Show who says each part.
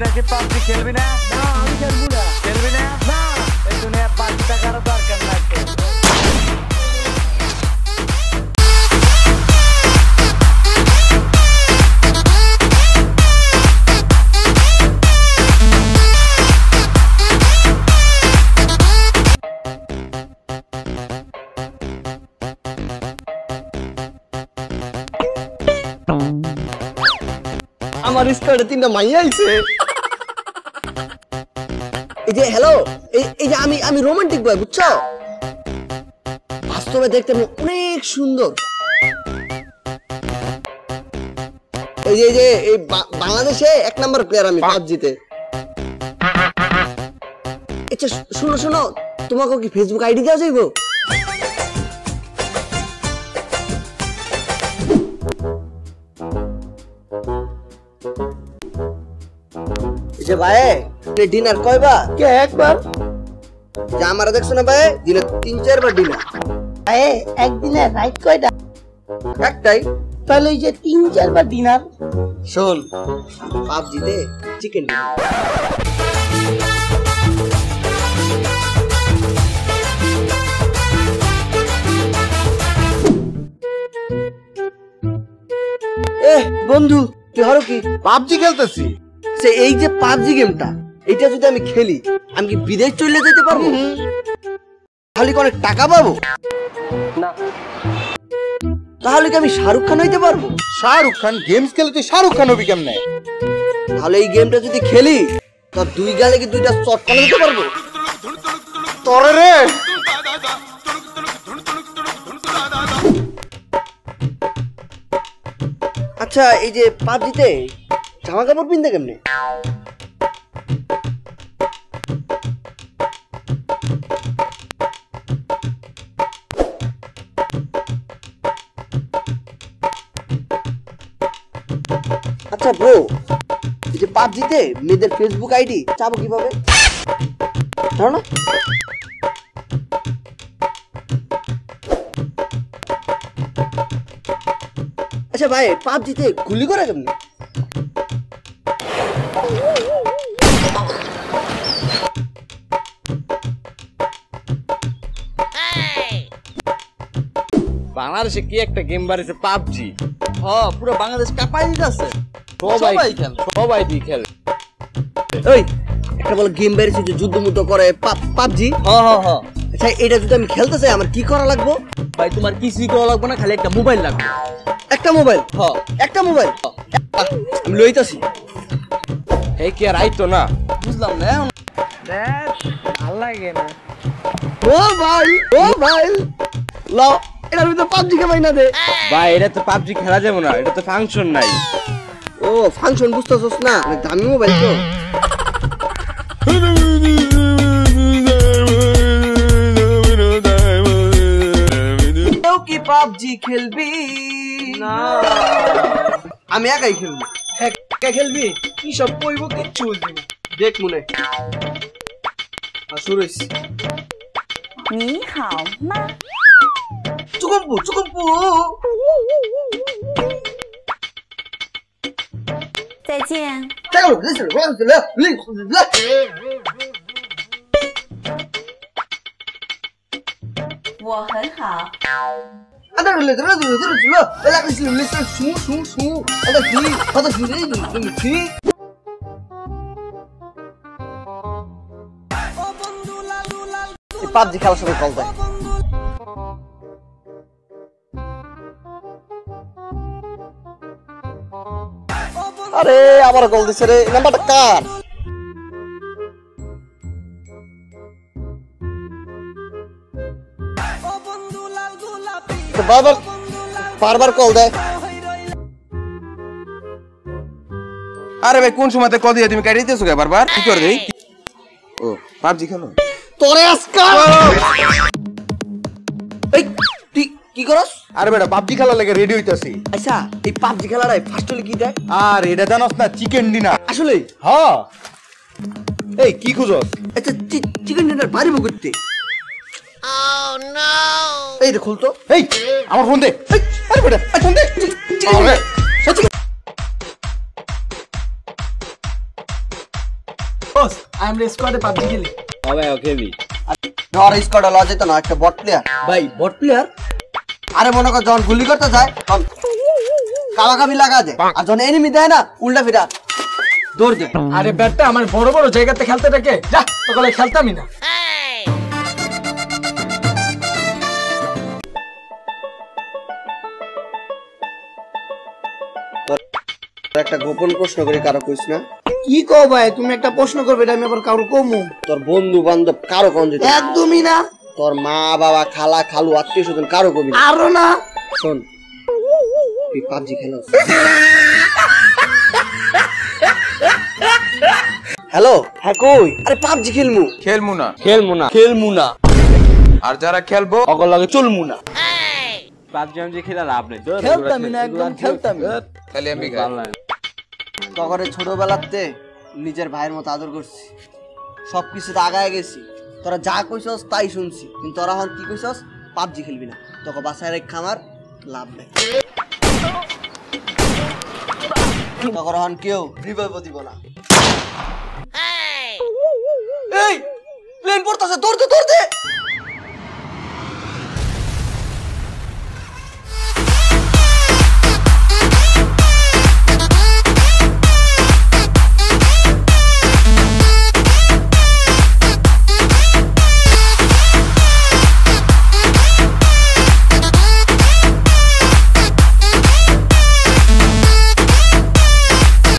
Speaker 1: নাকি পাবজি খেলবি না?
Speaker 2: না আমি খেলবো না।
Speaker 1: খেলবি না?
Speaker 2: না
Speaker 1: এই দুনিয়া 5 টাকার দরকার নাই।
Speaker 2: আমার স্কোয়াডে 3টা মাইয়া আইছে। এই যে হ্যালো, এই যে আমি রোমান্টিক বয়, বুঝছো? বাস্তবে দেখতে অনেক সুন্দর। এই যে এই বাংলাদেশে 1 নাম্বার প্লেয়ার আমি পাবজিতে। আচ্ছা শুনো, তোমাকে কি ফেসবুক আইডি দেওয়া যাইবো? ভাই ডিনার কয়বার?
Speaker 3: কে একবার?
Speaker 2: যে আমারা দেখছো না ভাই, দিনে 3-4 বার ডিনার।
Speaker 3: একদিনে রাইট কয়টা?
Speaker 2: একটাই।
Speaker 3: তাহলে এই যে 3-4 বার ডিনার।
Speaker 2: শোন, পাবজিতে চিকেন ডিনার। বন্ধু তুই হলো কি?
Speaker 4: পাবজি খেলতেছি।
Speaker 2: এই যে পাবজি গেমটা, এটা যদি আমি খেলি, আমি কি বিদেশ চলে যেতে পারবো? তাহলে কি অনেক টাকা পাবো?
Speaker 1: না।
Speaker 2: তাহলে কি আমি শাহরুখ খান হইতে পারবো?
Speaker 4: শাহরুখ খান গেমস খেলে তুই শাহরুখ খান হবি কেমনে?
Speaker 2: তাহলে এই গেমটা যদি খেলি, তো 2 গালে কি 2টা শট করে দিতে পারবো?
Speaker 4: তোরে রে
Speaker 2: আচ্ছা এই যে পাবজিতে জামা কাপড় পিনতে কেমনে? আচ্ছা ব্রো, এই যে পাবজিতে মেয়েদের ফেসবুক আইডি চাবো কিভাবে? জানো না? আচ্ছা ভাই, পাবজিতে গুলি করে কেমনে?
Speaker 1: বাংলাদেশে কি একটা গেম বাড়িছে পাবজি।
Speaker 3: পুরো বাংলাদেশ কাঁপাই দিতেছে।
Speaker 1: সবাই খেলে, সবাই খেলে।
Speaker 2: ওই একটা বলে গেম বেরিয়েছে যে যুদ্ধ মুদ্ধ করে পাবজি। আচ্ছা এটা যদি আমি খেলতে চাই, আমার কি করা লাগবে?
Speaker 3: ভাই তোমার কিছুই করা লাগবে না, খালি একটা মোবাইল লাগবে।
Speaker 2: একটা মোবাইল? একটা মোবাইল আমি লইতাছি।
Speaker 1: এই কি আর আইতো না?
Speaker 3: বুঝলাম না।
Speaker 1: ভাল লাগে না।
Speaker 2: ও ভাই লাও, এটার ভিতরে পাবজি খেলাই না দে
Speaker 1: ভাই। এটা তো পাবজি খেলা যাবে না, এটা তো ফাংশন নাই।
Speaker 2: ও ফাংশন বুঝতেছস না? দামি মোবাইল তো। কেউ কি পাবজি খেলবি?
Speaker 3: না
Speaker 2: আমি একাই খেলবো।
Speaker 3: একা খেলবি? কি সব কইব কিচ্ছু বুঝবি না।
Speaker 2: দেখ মনে শুরু হইছে।
Speaker 5: 你好吗？
Speaker 2: চুকুম্পু
Speaker 5: 再见。我很好。
Speaker 2: পাবজি খেলার সময় কল দেয়। আরে আবার কল দিছে রে, নাম্বারটা কার? বারবার কল দেয়।
Speaker 4: আরে ভাই কোন সময়তে কল দিয়ে তুমি কাটিয়ে দিতেছো বারবার? কি করে দেই? ও পাবজি খেলো
Speaker 2: তোরে আজকা। এই তুই কি করস?
Speaker 4: আরে বেটা পাবজি খেলা লাগে রেডি হইতাছি।
Speaker 2: আচ্ছা এই পাবজি খেলাটাই ফার্স্ট হলে কি দেয়?
Speaker 4: আর এটা জানোস না চিকেন ডিনার?
Speaker 2: আসলে
Speaker 4: হ্যাঁ। এই কি খুঁজস?
Speaker 2: আচ্ছা চিকেন ডিনার পারিব করতে? এই রে খুলতো।
Speaker 4: এই আমার ফোন দে। আরে বেটা ফোন দে। আরে
Speaker 3: আমরা স্কোয়াডে পাবজি খেলি।
Speaker 1: সবাই খেলি।
Speaker 2: ধর স্কোয়াডে লওয়া যেত না, একটা বট প্লেয়ার। ভাই বট প্লেয়ার? আরে মনে কর যখন গুলি করতে যায় তখন কাবাকাবি লাগা যায়, আর যখন এনিমি দেয় না উল্টা ফিরা দৌড় যায়।
Speaker 3: আরে ব্যাটটা আমার বড় বড় জায়গাতে খেলতে ডাকে, যা তোকে খেলতামই না।
Speaker 2: একটা গোপন প্রশ্ন করে কারো কইস না?
Speaker 6: কি কো ভাই, তুমি একটা প্রশ্ন করবে, এটা আমি আবার কারো কমু?
Speaker 2: তোর বন্ধু বান্ধব কারো কম যেত?
Speaker 6: একদমই না।
Speaker 2: তোর মা বাবা খালা খালু আত্মীয় স্বজন কারো কবি না?
Speaker 6: আরো না।
Speaker 2: শোন, তুই পাবজি খেলোস? হ্যালো, হ্যাঁ কই? আরে পাবজি খেলমু।
Speaker 4: খেলমু না।
Speaker 1: খেলমু না।
Speaker 4: আর যারা খেলবো
Speaker 1: অগল লাগে চলমু না। পাবজি আমি খেলা লাভ নেই।
Speaker 2: খেলতামই না, একদম খেলতামই না।
Speaker 4: খালি আমি
Speaker 2: তখন ছোটবেলাতে নিজের ভাইয়ের মতো আদর করছি, সবকিছুতে আগায় গেছি। তোরা যা কইছস তাই শুনছি, কিন্তু তোরা এখন কি কইছস? পাবজি খেলবি না। তোকে বাসায় রেখে আমার লাভ নেই। তখন এখন কেউ রিভাইভ দিব না। এই প্লেন পড়তাছে, দৌড়তে দৌড়তে